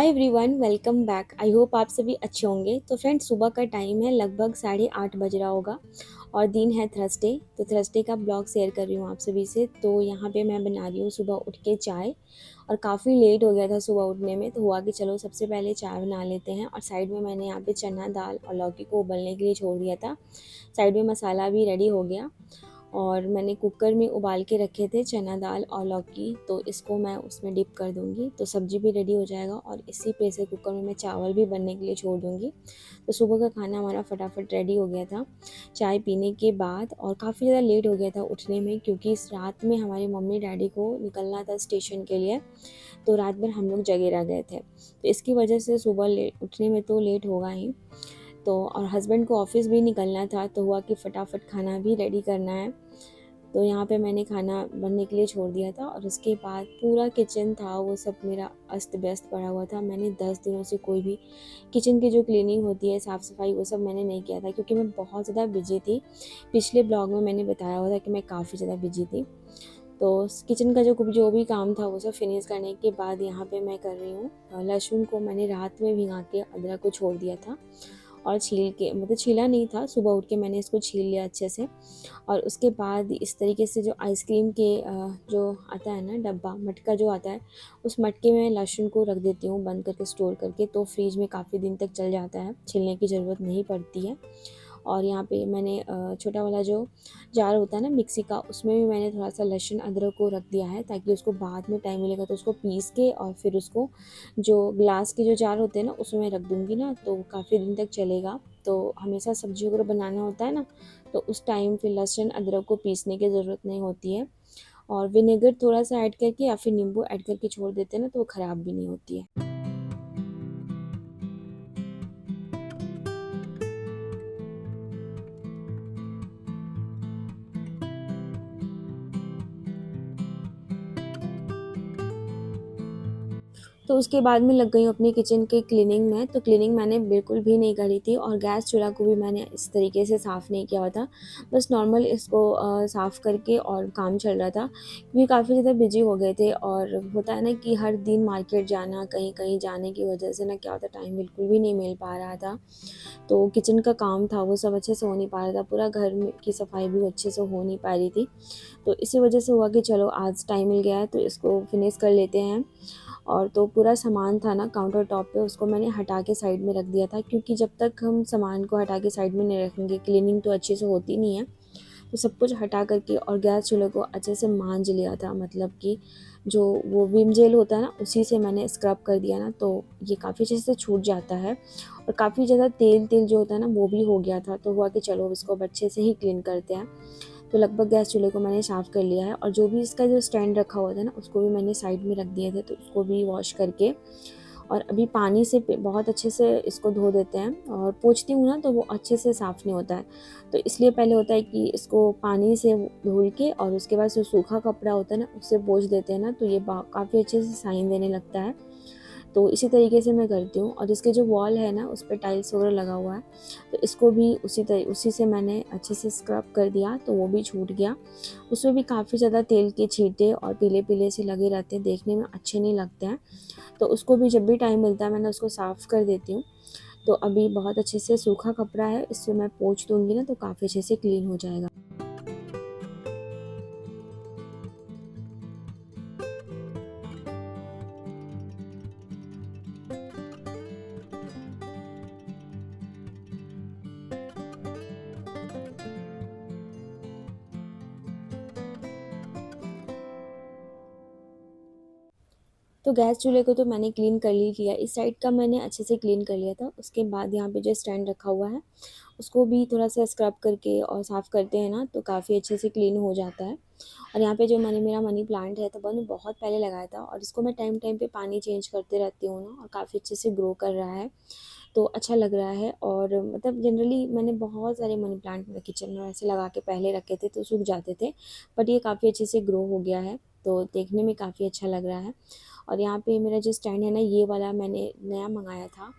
Everyone, welcome back. I hope आप सभी अच्छे होंगे। तो फ्रेंड्स, सुबह का टाइम है, लगभग 8:30 बज रहा होगा और दिन है थर्सडे। तो थर्सडे का ब्लॉग शेयर कर रही हूँ आप सभी से। तो यहाँ पे मैं बना रही हूँ सुबह उठ के चाय, और काफ़ी लेट हो गया था सुबह उठने में, तो हुआ कि चलो सबसे पहले चाय बना लेते हैं। और साइड में मैंने यहाँ पे चना दाल और लौकी को उबलने के लिए छोड़ दिया था। साइड में मसाला भी रेडी हो गया और मैंने कुकर में उबाल के रखे थे चना दाल और लौकी, तो इसको मैं उसमें डिप कर दूंगी तो सब्ज़ी भी रेडी हो जाएगा। और इसी प्रेशर कुकर में मैं चावल भी बनने के लिए छोड़ दूंगी। तो सुबह का खाना हमारा फटाफट रेडी हो गया था चाय पीने के बाद। और काफ़ी ज़्यादा लेट हो गया था उठने में, क्योंकि इस रात में हमारे मम्मी डैडी को निकलना था स्टेशन के लिए, तो रात भर हम लोग जगे रह गए थे। तो इसकी वजह से सुबह लेट उठने में तो लेट होगा ही। तो और हस्बैंड को ऑफिस भी निकलना था, तो हुआ कि फटाफट खाना भी रेडी करना है। तो यहाँ पे मैंने खाना बनने के लिए छोड़ दिया था, और उसके बाद पूरा किचन था वो सब मेरा अस्त व्यस्त पड़ा हुआ था। मैंने 10 दिनों से कोई भी किचन की जो क्लीनिंग होती है, साफ़ सफाई, वो सब मैंने नहीं किया था, क्योंकि मैं बहुत ज़्यादा बिजी थी। पिछले ब्लॉग में मैंने बताया हुआ था कि मैं काफ़ी ज़्यादा बिजी थी। तो किचन का जो भी काम था वो सब फिनिश करने के बाद यहाँ पे मैं कर रही हूँ लहसुन को मैंने रात में भिगा के अदरक को छोड़ दिया था, और छील के, मतलब छीला नहीं था, सुबह उठ के मैंने इसको छील लिया अच्छे से। और उसके बाद इस तरीके से जो आइसक्रीम के जो आता है ना डब्बा, मटका जो आता है, उस मटके में लहसुन को रख देती हूँ बंद करके स्टोर करके, तो फ्रिज में काफ़ी दिन तक चल जाता है, छीलने की ज़रूरत नहीं पड़ती है। और यहाँ पे मैंने छोटा वाला जो जार होता है ना मिक्सी का, उसमें भी मैंने थोड़ा सा लहसुन अदरक को रख दिया है, ताकि उसको बाद में टाइम मिलेगा तो उसको पीस के और फिर उसको जो ग्लास के जो जार होते हैं ना उसमें मैं रख दूँगी ना, तो काफ़ी दिन तक चलेगा। तो हमेशा सब्जी वगैरह बनाना होता है ना, तो उस टाइम फिर लहसुन अदरक को पीसने की ज़रूरत नहीं होती है। और विनेगर थोड़ा सा ऐड करके या फिर नींबू ऐड करके छोड़ देते हैं ना, तो वो ख़राब भी नहीं होती है। तो उसके बाद मैं लग गई हूँ अपनी किचन के क्लीनिंग में। तो क्लीनिंग मैंने बिल्कुल भी नहीं करी थी, और गैस चूल्हा को भी मैंने इस तरीके से साफ़ नहीं किया हुआ था। बस नॉर्मल इसको साफ़ करके और काम चल रहा था, क्योंकि काफ़ी ज़्यादा बिजी हो गए थे। और होता है ना कि हर दिन मार्केट जाना, कहीं कहीं जाने की वजह से ना क्या होता, टाइम बिल्कुल भी नहीं मिल पा रहा था। तो किचन का काम था वो सब अच्छे से हो नहीं पा रहा था, पूरा घर की सफाई भी अच्छे से हो नहीं पा रही थी। तो इसी वजह से हुआ कि चलो आज टाइम मिल गया है तो इसको फिनिश कर लेते हैं। और तो पूरा सामान था ना काउंटर टॉप पे, उसको मैंने हटा के साइड में रख दिया था, क्योंकि जब तक हम सामान को हटा के साइड में नहीं रखेंगे क्लीनिंग तो अच्छे से होती नहीं है। तो सब कुछ हटा करके और गैस चूल्हे को अच्छे से मांज लिया था, मतलब कि जो वो विम जेल होता है ना उसी से मैंने स्क्रब कर दिया ना, तो ये काफ़ी अच्छे से छूट जाता है। और काफ़ी ज़्यादा तेल तेल जो होता है ना वो भी हो गया था, तो हुआ कि चलो अब इसको अब अच्छे से ही क्लीन करते हैं। तो लगभग गैस चूल्हे को मैंने साफ़ कर लिया है, और जो भी इसका जो स्टैंड रखा हुआ था ना उसको भी मैंने साइड में रख दिए थे, तो उसको भी वॉश करके और अभी पानी से बहुत अच्छे से इसको धो देते हैं। और पोंछती हूँ ना तो वो अच्छे से साफ़ नहीं होता है, तो इसलिए पहले होता है कि इसको पानी से धुल के और उसके बाद जो सूखा कपड़ा होता है ना उससे पोंछ देते हैं ना, तो ये काफ़ी अच्छे से शाइन देने लगता है। तो इसी तरीके से मैं करती हूँ। और इसके जो वॉल है ना उस पर टाइल्स वगैरह लगा हुआ है, तो इसको भी उसी से मैंने अच्छे से स्क्रब कर दिया, तो वो भी छूट गया। उसमें भी काफ़ी ज़्यादा तेल के छींटे और पीले पीले से लगे रहते हैं, देखने में अच्छे नहीं लगते हैं। तो उसको भी जब भी टाइम मिलता है मैंने उसको साफ़ कर देती हूँ। तो अभी बहुत अच्छे से सूखा कपड़ा है, इससे मैं पोंछ दूँगी ना तो काफ़ी अच्छे से क्लीन हो जाएगा। तो गैस चूल्हे को तो मैंने क्लीन कर ही लिया, इस साइड का मैंने अच्छे से क्लीन कर लिया था। उसके बाद यहाँ पे जो स्टैंड रखा हुआ है उसको भी थोड़ा सा स्क्रब करके और साफ़ करते हैं ना तो काफ़ी अच्छे से क्लीन हो जाता है। और यहाँ पे जो मेरा मनी प्लांट है तो मैंने बहुत पहले लगाया था, और इसको मैं टाइम टाइम पे पानी चेंज करते रहती हूँ ना, और काफ़ी अच्छे से ग्रो कर रहा है, तो अच्छा लग रहा है। और मतलब जनरली मैंने बहुत सारे मनी प्लांट मेरे किचन में ऐसे लगा के पहले रखे थे तो सूख जाते थे, बट ये काफ़ी अच्छे से ग्रो हो गया है, तो देखने में काफ़ी अच्छा लग रहा है। और यहाँ पे मेरा जो स्टैंड है ना, ये वाला मैंने नया मंगाया था।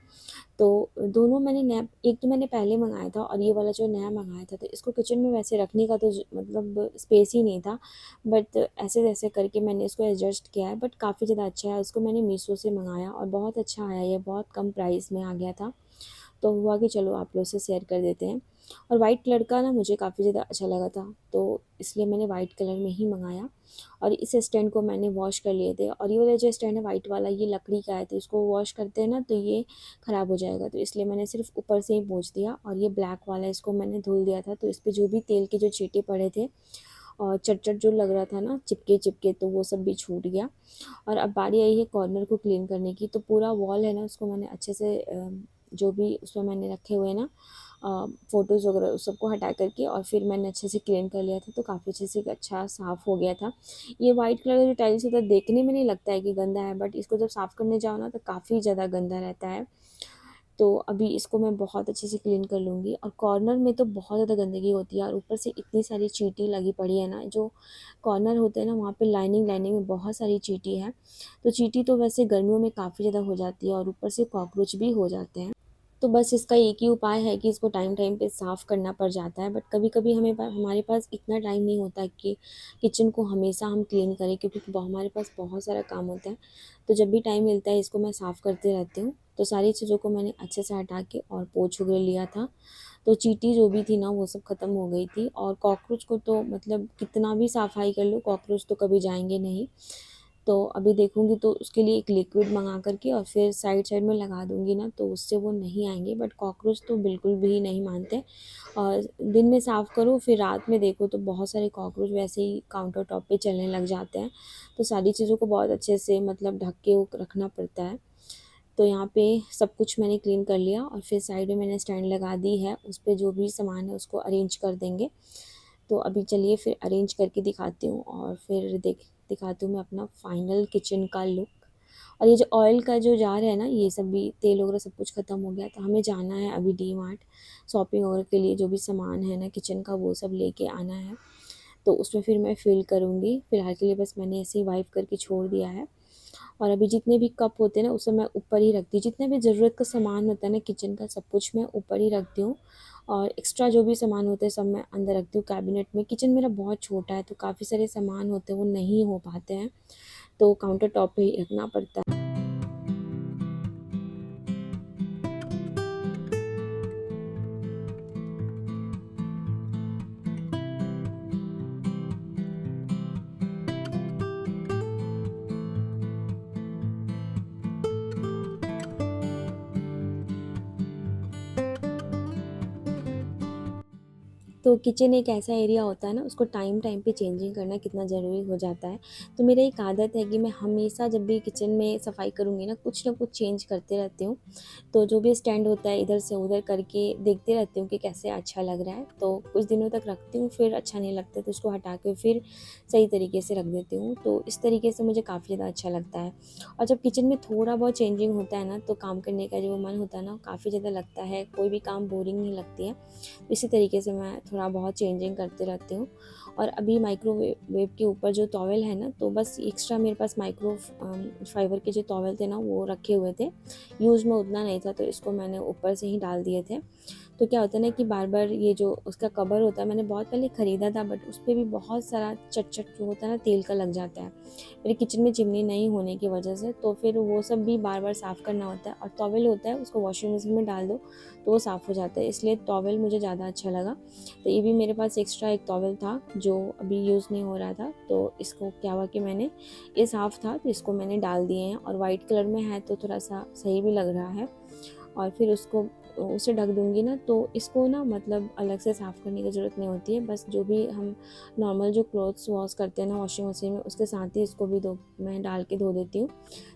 तो दोनों मैंने नया, एक तो मैंने पहले मंगाया था और ये वाला जो नया मंगाया था, तो इसको किचन में वैसे रखने का तो मतलब स्पेस ही नहीं था, बट ऐसे जैसे करके मैंने इसको एडजस्ट किया है। बट काफ़ी ज़्यादा अच्छा है। इसको मैंने मीशो से मंगाया और बहुत अच्छा आया, ये बहुत कम प्राइस में आ गया था। तो हुआ कि चलो आप लोग से शेयर कर देते हैं। और वाइट कलर का ना मुझे काफ़ी ज़्यादा अच्छा लगा था, तो इसलिए मैंने वाइट कलर में ही मंगाया। और इस स्टैंड को मैंने वॉश कर लिए थे, और ये वाला जो स्टैंड है वाइट वाला, ये लकड़ी का है, तो इसको वॉश करते हैं ना तो ये ख़राब हो जाएगा, तो इसलिए मैंने सिर्फ ऊपर से ही पोंछ दिया। और ये ब्लैक वाला, इसको मैंने धुल दिया था, तो इस पे जो भी तेल के जो छींटे पड़े थे और चट-चट जो लग रहा था ना चिपके-चिपके, तो वो सब भी छूट गया। और अब बारी आई है कॉर्नर को क्लीन करने की। तो पूरा वॉल है ना, उसको मैंने अच्छे से जो भी उसमें मैंने रखे हुए हैं ना फ़ोटोज़ वगैरह, उस सबको हटा कर के और फिर मैंने अच्छे से क्लीन कर लिया था, तो काफ़ी अच्छे से अच्छा साफ़ हो गया था। ये वाइट कलर का जो टाइल्स होता है, देखने में नहीं लगता है कि गंदा है, बट इसको जब साफ़ करने जाओ ना तो काफ़ी ज़्यादा गंदा रहता है। तो अभी इसको मैं बहुत अच्छे से क्लीन कर लूँगी। और कॉर्नर में तो बहुत ज़्यादा गंदगी होती है, और ऊपर से इतनी सारी चींटी लगी पड़ी है ना, जो कॉर्नर होते हैं ना वहाँ पे लाइनिंग लाइनिंग में बहुत सारी चींटी है। तो चींटी तो वैसे गर्मियों में काफ़ी ज़्यादा हो जाती है, और ऊपर से कॉकरोच भी हो जाते हैं। तो बस इसका एक ही उपाय है कि इसको टाइम टाइम पे साफ़ करना पड़ जाता है। बट कभी-कभी हमारे पास इतना टाइम नहीं होता कि किचन को हमेशा हम क्लीन करें, क्योंकि हमारे पास बहुत सारा काम होता है। तो जब भी टाइम मिलता है इसको मैं साफ़ करते रहती हूँ। तो सारी चीज़ों को मैंने अच्छे से हटा के और पोंछ वगैरह लिया था। तो चींटी जो भी थी ना वो सब ख़त्म हो गई थी, और कॉकरोच को तो मतलब कितना भी सफाई कर लो, कॉकरोच तो कभी जाएँगे नहीं। तो अभी देखूँगी तो उसके लिए एक लिक्विड मंगा कर के और फिर साइड साइड में लगा दूँगी ना, तो उससे वो नहीं आएँगे। बट कॉकरोच तो बिल्कुल भी नहीं मानते। और दिन में साफ़ करो फिर रात में देखो तो बहुत सारे कॉकरोच वैसे ही काउंटर टॉप पे चलने लग जाते हैं। तो सारी चीज़ों को बहुत अच्छे से मतलब ढक के वो रखना पड़ता है। तो यहाँ पे सब कुछ मैंने क्लीन कर लिया, और फिर साइड में मैंने स्टैंड लगा दी है, उस पे जो भी सामान है उसको अरेंज कर देंगे। तो अभी चलिए फिर अरेंज करके दिखाती हूँ, और फिर दिखाती हूँ मैं अपना फाइनल किचन का लुक। और ये जो ऑयल का जो जार है ना, ये सब भी तेल वगैरह सब कुछ ख़त्म हो गया, तो हमें जाना है अभी डी मार्ट शॉपिंग वगैरह के लिए। जो भी सामान है ना किचन का वो सब लेके आना है, तो उसमें फिर मैं फ़िल करूँगी। फ़िलहाल के लिए बस मैंने ऐसे ही वाइप करके छोड़ दिया है। और अभी जितने भी कप होते हैं ना, उसे मैं ऊपर ही रखती हूँ। जितना भी ज़रूरत का सामान होता है ना किचन का, सब कुछ मैं ऊपर ही रखती हूँ। और एक्स्ट्रा जो भी सामान होते हैं सब मैं अंदर रखती हूँ कैबिनेट में। किचन मेरा बहुत छोटा है, तो काफ़ी सारे सामान होते हैं वो नहीं हो पाते हैं, तो काउंटर टॉप पे ही रखना पड़ता है। तो किचन एक ऐसा एरिया होता है ना, उसको टाइम टाइम पे चेंजिंग करना कितना ज़रूरी हो जाता है। तो मेरा एक आदत है कि मैं हमेशा जब भी किचन में सफाई करूँगी ना कुछ चेंज करते रहती हूँ। तो जो भी स्टैंड होता है इधर से उधर करके देखते रहती हूँ कि कैसे अच्छा लग रहा है। तो कुछ दिनों तक रखती हूँ, फिर अच्छा नहीं लगता तो उसको हटा के फिर सही तरीके से रख देती हूँ। तो इस तरीके से मुझे काफ़ी ज़्यादा अच्छा लगता है। और जब किचन में थोड़ा बहुत चेंजिंग होता है ना, तो काम करने का जो मन होता है ना, काफ़ी ज़्यादा लगता है, कोई भी काम बोरिंग नहीं लगती है। इसी तरीके से मैं थोड़ा बहुत चेंजिंग करते रहती हूँ। और अभी माइक्रोवेव के ऊपर जो टॉवल है ना, तो बस एक्स्ट्रा मेरे पास फाइबर के जो टॉवल थे ना वो रखे हुए थे। यूज़ में उतना नहीं था, तो इसको मैंने ऊपर से ही डाल दिए थे। तो क्या होता है ना कि बार-बार ये जो उसका कवर होता है, मैंने बहुत पहले ख़रीदा था, बट उसपे भी बहुत सारा चट-चट जो होता है ना तेल का लग जाता है। मेरे किचन में चिमनी नहीं होने की वजह से, तो फिर वो सब भी बार-बार साफ़ करना होता है। और टॉवल होता है उसको वॉशिंग मशीन में डाल दो तो वो साफ़ हो जाता है, इसलिए टॉवल मुझे ज़्यादा अच्छा लगा। तो ये भी मेरे पास एक्स्ट्रा एक टॉवल था जो अभी यूज़ नहीं हो रहा था, तो इसको क्या हुआ कि मैंने, ये साफ़ था तो इसको मैंने डाल दिए हैं। और वाइट कलर में है तो थोड़ा-सा सही भी लग रहा है। और फिर उसे ढक दूँगी ना, तो इसको ना मतलब अलग से साफ़ करने की ज़रूरत नहीं होती है। बस जो भी हम नॉर्मल जो क्लॉथ्स वॉश करते हैं ना वॉशिंग मशीन में, उसके साथ ही इसको भी मैं डाल के धो देती हूँ।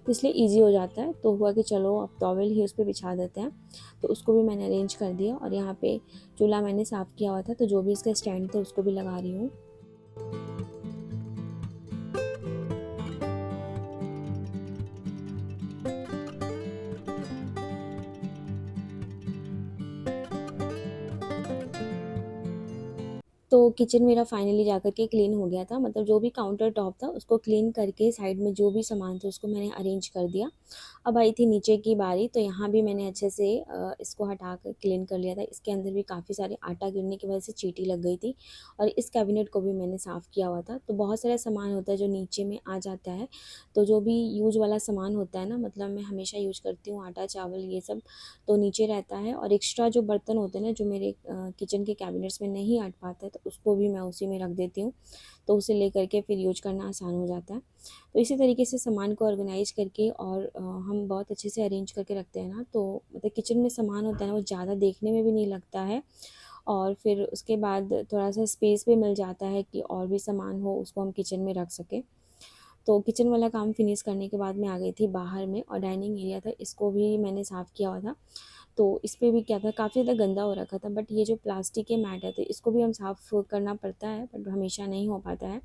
तो इसलिए ईज़ी हो जाता है। तो हुआ कि चलो अब टॉवल ही उस पे बिछा देते हैं। तो उसको भी मैंने अरेंज कर दिया, और यहाँ पे चूल्हा मैंने साफ़ किया हुआ था, तो जो भी इसका स्टैंड था उसको भी लगा रही हूँ। तो किचन मेरा फाइनली जा कर के क्लीन हो गया था, मतलब जो भी काउंटर टॉप था उसको क्लीन करके साइड में जो भी सामान था उसको मैंने अरेंज कर दिया। अब आई थी नीचे की बारी, तो यहाँ भी मैंने अच्छे से इसको हटा कर क्लीन कर लिया था। इसके अंदर भी काफ़ी सारे आटा गिरने की वजह से चींटी लग गई थी, और इस कैबिनेट को भी मैंने साफ़ किया हुआ था। तो बहुत सारा सामान होता है जो नीचे में आ जाता है, तो जो भी यूज वाला सामान होता है ना, मतलब मैं हमेशा यूज करती हूँ आटा चावल ये सब, तो नीचे रहता है। और एक्स्ट्रा जो बर्तन होते हैं ना जो मेरे किचन के कैबिनेट्स में नहीं अट पाता है, तो उसको भी मैं उसी में रख देती हूँ, तो उसे ले करके फिर यूज करना आसान हो जाता है। तो इसी तरीके से सामान को ऑर्गेनाइज करके और हम बहुत अच्छे से अरेंज करके रखते हैं ना, तो मतलब किचन में सामान होता है ना वो ज़्यादा देखने में भी नहीं लगता है, और फिर उसके बाद थोड़ा सा स्पेस भी मिल जाता है कि और भी सामान हो उसको हम किचन में रख सकें। तो किचन वाला काम फिनिश करने के बाद मैं आ गई थी बाहर में, और डाइनिंग एरिया था इसको भी मैंने साफ़ किया हुआ था। तो इस पे भी क्या था, काफ़ी ज़्यादा गंदा हो रखा था, बट ये जो प्लास्टिक के मैट है तो इसको भी हम साफ़ करना पड़ता है, बट हमेशा नहीं हो पाता है।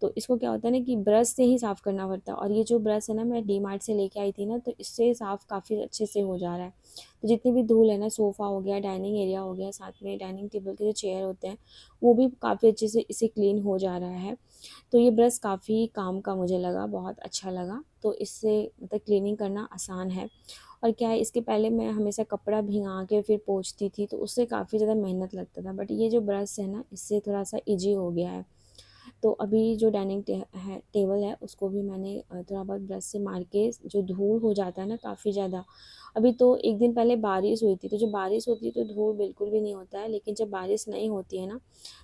तो इसको क्या होता है ना कि ब्रश से ही साफ़ करना पड़ता है, और ये जो ब्रश है ना मैं डी मार्ट से लेके आई थी ना, तो इससे साफ़ काफ़ी अच्छे से हो जा रहा है। तो जितनी भी धूल है ना, सोफ़ा हो गया, डाइनिंग एरिया हो गया, साथ में डाइनिंग टेबल के जो चेयर होते हैं वो भी काफ़ी अच्छे से इसे क्लीन हो जा रहा है। तो ये ब्रश काफ़ी काम का मुझे लगा, बहुत अच्छा लगा। तो इससे मतलब क्लीनिंग करना आसान है। और क्या है, इसके पहले मैं हमेशा कपड़ा भिंगा के फिर पोंछती थी, तो उससे काफ़ी ज़्यादा मेहनत लगता था, बट ये जो ब्रश है ना इससे थोड़ा सा ईज़ी हो गया है। तो अभी जो डाइनिंग टेबल है उसको भी मैंने थोड़ा बहुत ब्रश से मार के, जो धूल हो जाता है ना काफ़ी ज़्यादा, अभी तो एक दिन पहले बारिश हुई थी, तो जब बारिश होती है तो धूल बिल्कुल भी नहीं होता है, लेकिन जब बारिश नहीं होती है ना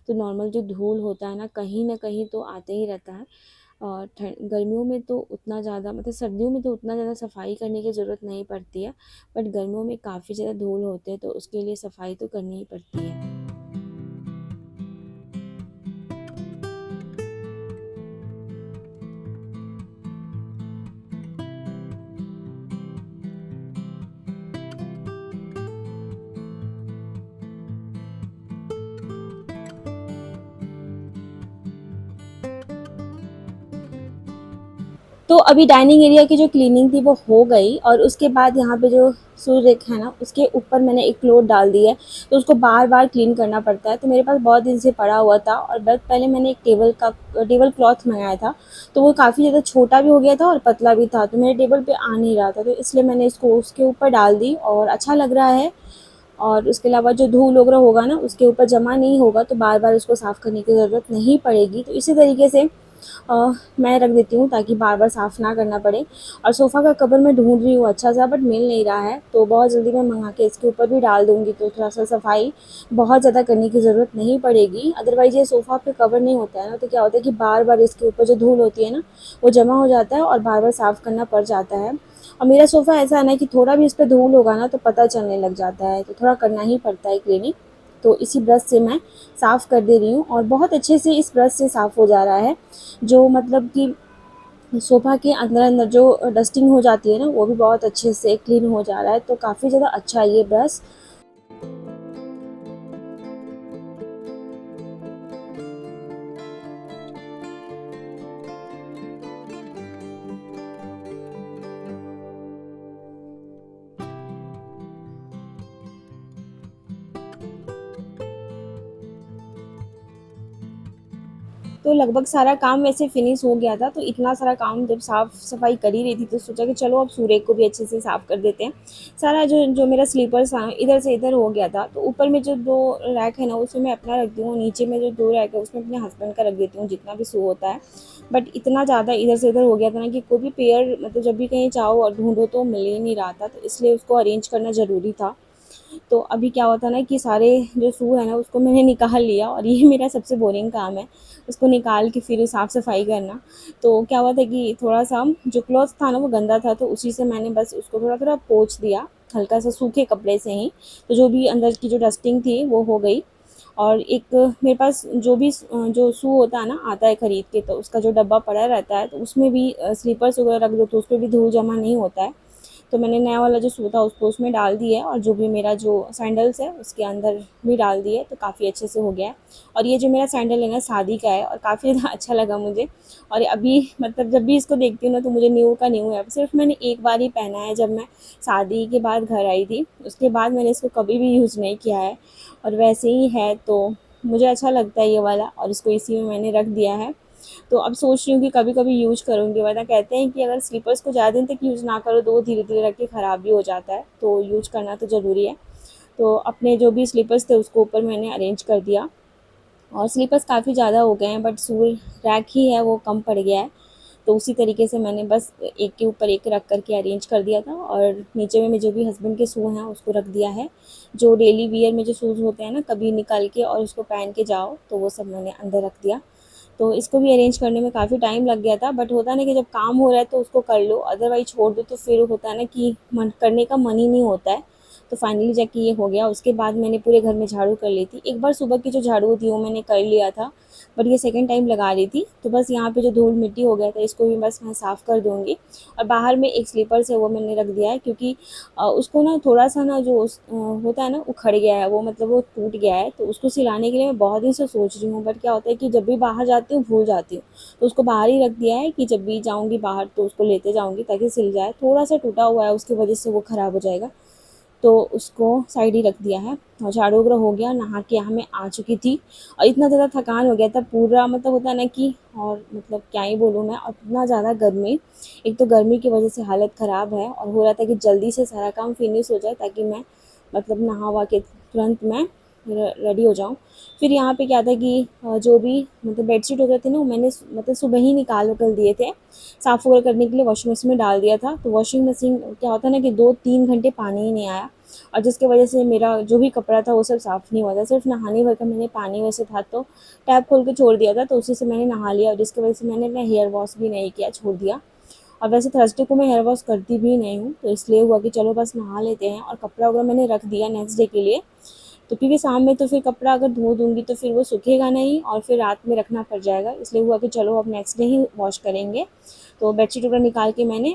तो नॉर्मल जो धूल होता है ना कहीं तो आते ही रहता है। और गर्मियों में तो उतना ज़्यादा, मतलब सर्दियों में तो उतना ज़्यादा सफाई करने की ज़रूरत नहीं पड़ती है, बट गर्मियों में काफ़ी ज़्यादा धूल होते हैं तो उसके लिए सफाई तो करनी ही पड़ती है। तो अभी डाइनिंग एरिया की जो क्लीनिंग थी वो हो गई, और उसके बाद यहाँ पे जो सूर्य रेखा है ना उसके ऊपर मैंने एक क्लॉथ डाल दी है, तो उसको बार बार क्लीन करना पड़ता है। तो मेरे पास बहुत दिन से पड़ा हुआ था, और बहुत पहले मैंने एक टेबल क्लॉथ मंगाया था, तो वो काफ़ी ज़्यादा छोटा भी हो गया था और पतला भी था, तो मेरे टेबल पे आ नहीं रहा था, तो इसलिए मैंने इसको उसके ऊपर डाल दी और अच्छा लग रहा है। और उसके अलावा जो धूल वगैरह होगा ना उसके ऊपर जमा नहीं होगा, तो बार बार उसको साफ़ करने की ज़रूरत नहीं पड़ेगी। तो इसी तरीके से मैं रख देती हूँ ताकि बार बार साफ़ ना करना पड़े। और सोफ़ा का कवर मैं ढूंढ रही हूँ अच्छा सा, बट मिल नहीं रहा है, तो बहुत जल्दी मैं मंगा के इसके ऊपर भी डाल दूँगी, तो थोड़ा सा सफाई बहुत ज़्यादा करने की ज़रूरत नहीं पड़ेगी। अदरवाइज़ ये सोफ़ा पे कवर नहीं होता है ना, तो क्या होता है कि बार बार इसके ऊपर जो धूल होती है ना वो जमा हो जाता है और बार बार साफ़ करना पड़ जाता है। और मेरा सोफ़ा ऐसा है ना कि थोड़ा भी इस पर धूल होगा ना तो पता चलने लग जाता है, तो थोड़ा करना ही पड़ता है क्लीनिंग। तो इसी ब्रश से मैं साफ़ कर दे रही हूँ, और बहुत अच्छे से इस ब्रश से साफ़ हो जा रहा है। जो मतलब कि सोफ़ा के अंदर अंदर जो डस्टिंग हो जाती है ना वो भी बहुत अच्छे से क्लीन हो जा रहा है, तो काफ़ी ज़्यादा अच्छा है ये ब्रश। तो लगभग सारा काम वैसे फिनिश हो गया था, तो इतना सारा काम जब साफ़ सफाई कर ही रही थी तो सोचा कि चलो अब सूर्य को भी अच्छे से साफ़ कर देते हैं। सारा जो जो मेरा स्लीपर्स था इधर से इधर हो गया था, तो ऊपर में जो 2 रैक है ना उसमें मैं अपना रखती हूँ, नीचे में जो 2 रैक है उसमें अपने हस्बैंड का रख देती हूँ जितना भी शू होता है। बट इतना ज़्यादा इधर से इधर हो गया था ना कि कोई भी पेयर मतलब जब भी कहीं जाओ और ढूँढो तो मिल ही नहीं रहा था, तो इसलिए उसको अरेंज करना ज़रूरी था। तो अभी क्या होता है ना कि सारे जो शू है ना उसको मैंने निकाल लिया, और ये मेरा सबसे बोरिंग काम है, उसको निकाल के फिर साफ़ सफाई करना। तो क्या हुआ था कि थोड़ा सा जो क्लॉथ था ना वो गंदा था, तो उसी से मैंने बस उसको थोड़ा थोड़ा पोंछ दिया, हल्का सा सूखे कपड़े से ही, तो जो भी अंदर की जो डस्टिंग थी वो हो गई। और एक मेरे पास जो भी जो शू होता है ना आता है ख़रीद के, तो उसका जो डब्बा पड़ा रहता है तो उसमें भी स्लीपर्स वगैरह रख दो तो उसपे भी धूल जमा नहीं होता है। तो मैंने नया वाला जो शू था उसको उसमें डाल दिया है, और जो भी मेरा जो सैंडल्स है उसके अंदर भी डाल दिए, तो काफ़ी अच्छे से हो गया है। और ये जो मेरा सैंडल है ना शादी का है, और काफ़ी ज़्यादा अच्छा लगा मुझे। और अभी मतलब जब भी इसको देखती हूँ ना तो मुझे न्यू का न्यू है, सिर्फ मैंने एक बार ही पहना है जब मैं शादी के बाद घर आई थी, उसके बाद मैंने इसको कभी भी यूज़ नहीं किया है। और वैसे ही है, तो मुझे अच्छा लगता है ये वाला, और इसको इसी में मैंने रख दिया है। तो अब सोच रही हूँ कि कभी कभी यूज करूँगी, वरना कहते हैं कि अगर स्लीपर्स को ज़्यादा दिन तक यूज़ ना करो तो वो धीरे धीरे रख के ख़राब भी हो जाता है, तो यूज करना तो ज़रूरी है। तो अपने जो भी स्लीपर्स थे उसको ऊपर मैंने अरेंज कर दिया, और स्लीपर्स काफ़ी ज़्यादा हो गए हैं, बट सूल रैक ही है वो कम पड़ गया है। तो उसी तरीके से मैंने बस एक के ऊपर एक रख करके अरेंज कर दिया था, और नीचे में जो भी हस्बैंड के शू हैं उसको रख दिया है। जो डेली वियर में जो शूज़ होते हैं ना, कभी निकाल के और उसको पहन के जाओ, तो वो सब मैंने अंदर रख दिया। तो इसको भी अरेंज करने में काफ़ी टाइम लग गया था, बट होता है ना कि जब काम हो रहा है तो उसको कर लो, अदरवाइज छोड़ दो तो फिर होता है ना कि मन करने का मन ही नहीं होता है। तो फाइनली जाके ये हो गया। उसके बाद मैंने पूरे घर में झाड़ू कर ली थी। एक बार सुबह की जो झाड़ू थी वो मैंने कर लिया था, बट ये सेकंड टाइम लगा रही थी, तो बस यहाँ पे जो धूल मिट्टी हो गया था इसको भी बस मैं साफ़ कर दूँगी। और बाहर में एक स्लीपर्स है वो मैंने रख दिया है, क्योंकि उसको ना थोड़ा-सा ना जो होता है ना उखड़ गया है वो, मतलब वो टूट गया है, तो उसको सिलाने के लिए मैं बहुत दिन से सोच रही हूँ, बट क्या होता है कि जब भी बाहर जाती हूँ भूल जाती हूँ। तो उसको बाहर ही रख दिया है कि जब भी जाऊँगी बाहर तो उसको लेते जाऊँगी ताकि सिल जाए। थोड़ा-सा टूटा हुआ है, उसकी वजह से वो ख़राब हो जाएगा। तो उसको साइड ही रख दिया है, और झाड़ू वगैरह हो गया, नहा के यहाँ मैं आ चुकी थी। और इतना ज़्यादा थकान हो गया था पूरा, मतलब होता है ना कि, और मतलब क्या ही बोलूँ मैं, और इतना ज़्यादा गर्मी, एक तो गर्मी की वजह से हालत ख़राब है, और हो रहा था कि जल्दी से सारा काम फिनिश हो जाए ताकि मैं मतलब नहा वहा के तुरंत मैं रेडी हो जाऊँ। फिर यहाँ पे क्या था कि जो भी मतलब बेडशीट वगैरह थी ना वो मैंने मतलब सुबह ही निकाल कर दिए थे, साफ़ वगैरह करने के लिए वॉशिंग मशीन में डाल दिया था। तो वॉशिंग मशीन क्या होता है ना कि 2-3 घंटे पानी ही नहीं आया, और जिसकी वजह से मेरा जो भी कपड़ा था वो सब साफ़ नहीं हुआ था। सिर्फ नहाने भर का मैंने पानी वैसे था तो टैप खोल के छोड़ दिया था, तो उसी से मैंने नहा लिया, और जिसकी वजह से मैंने अपना हेयर वॉश भी नहीं किया, छोड़ दिया। और वैसे थर्सडे को मैं हेयर वॉश करती भी नहीं हूँ, तो इसलिए हुआ कि चलो बस नहा लेते हैं, और कपड़ा वगैरह मैंने रख दिया नेक्स्ट डे के लिए। तो क्योंकि शाम में तो फिर कपड़ा अगर धो दूँगी तो फिर वो सूखेगा नहीं, और फिर रात में रखना पड़ जाएगा, इसलिए हुआ कि चलो अब नेक्स्ट डे ही वॉश करेंगे। तो बेडशीट वगैरह निकाल के मैंने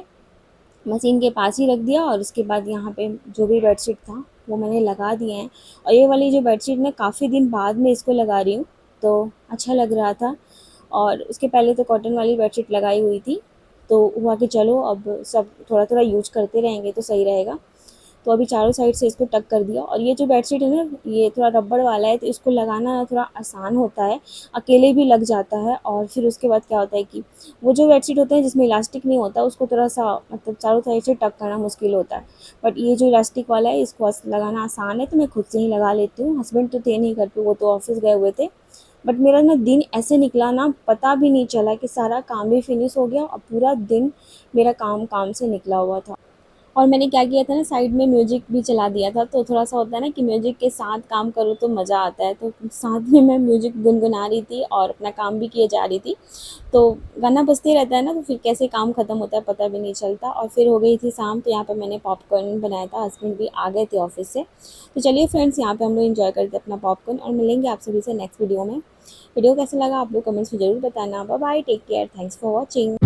मशीन के पास ही रख दिया, और उसके बाद यहाँ पे जो भी बेडशीट था वो मैंने लगा दिए हैं। और ये वाली जो बेडशीट मैं काफ़ी दिन बाद में इसको लगा रही हूँ, तो अच्छा लग रहा था। और उसके पहले तो कॉटन वाली बेडशीट लगाई हुई थी, तो हुआ कि चलो अब सब थोड़ा थोड़ा यूज करते रहेंगे तो सही रहेगा। तो अभी चारों साइड से इसको टक कर दिया। और ये जो बेडशीट है ना, ये थोड़ा रबड़ वाला है, तो इसको लगाना ना थोड़ा आसान होता है, अकेले भी लग जाता है। और फिर उसके बाद क्या होता है कि वो जो बेडशीट होते हैं जिसमें इलास्टिक नहीं होता उसको थोड़ा सा मतलब चारों साइड से टक करना मुश्किल होता है। बट ये जो इलास्टिक वाला है इसको लगाना आसान है, तो मैं खुद से ही लगा लेती हूँ। हस्बैंड तो थे नहीं घर पे, वो तो ऑफिस गए हुए थे। बट मेरा ना दिन ऐसे निकला ना, पता भी नहीं चला कि सारा काम भी फिनिश हो गया और पूरा दिन मेरा काम काम से निकला हुआ था। और मैंने क्या किया था ना, साइड में म्यूजिक भी चला दिया था, तो थोड़ा-सा होता है ना कि म्यूजिक के साथ काम करो तो मज़ा आता है, तो साथ में मैं म्यूजिक गुनगुना रही थी और अपना काम भी किए जा रही थी। तो गाना बजते रहता है ना, तो फिर कैसे काम खत्म होता है पता भी नहीं चलता। और फिर हो गई थी शाम, तो यहाँ पे मैंने पॉपकॉर्न बनाया था, हस्बैंड भी आ गए थे ऑफिस से। तो चलिए फ्रेंड्स, यहाँ पे हम लोग एंजॉय करते हैं अपना पॉपकॉर्न, और मिलेंगे आप सभी से नेक्स्ट वीडियो में। वीडियो कैसा लगा आप लोग कमेंट्स में ज़रूर बताना। Bye bye, take care, thanks for watching.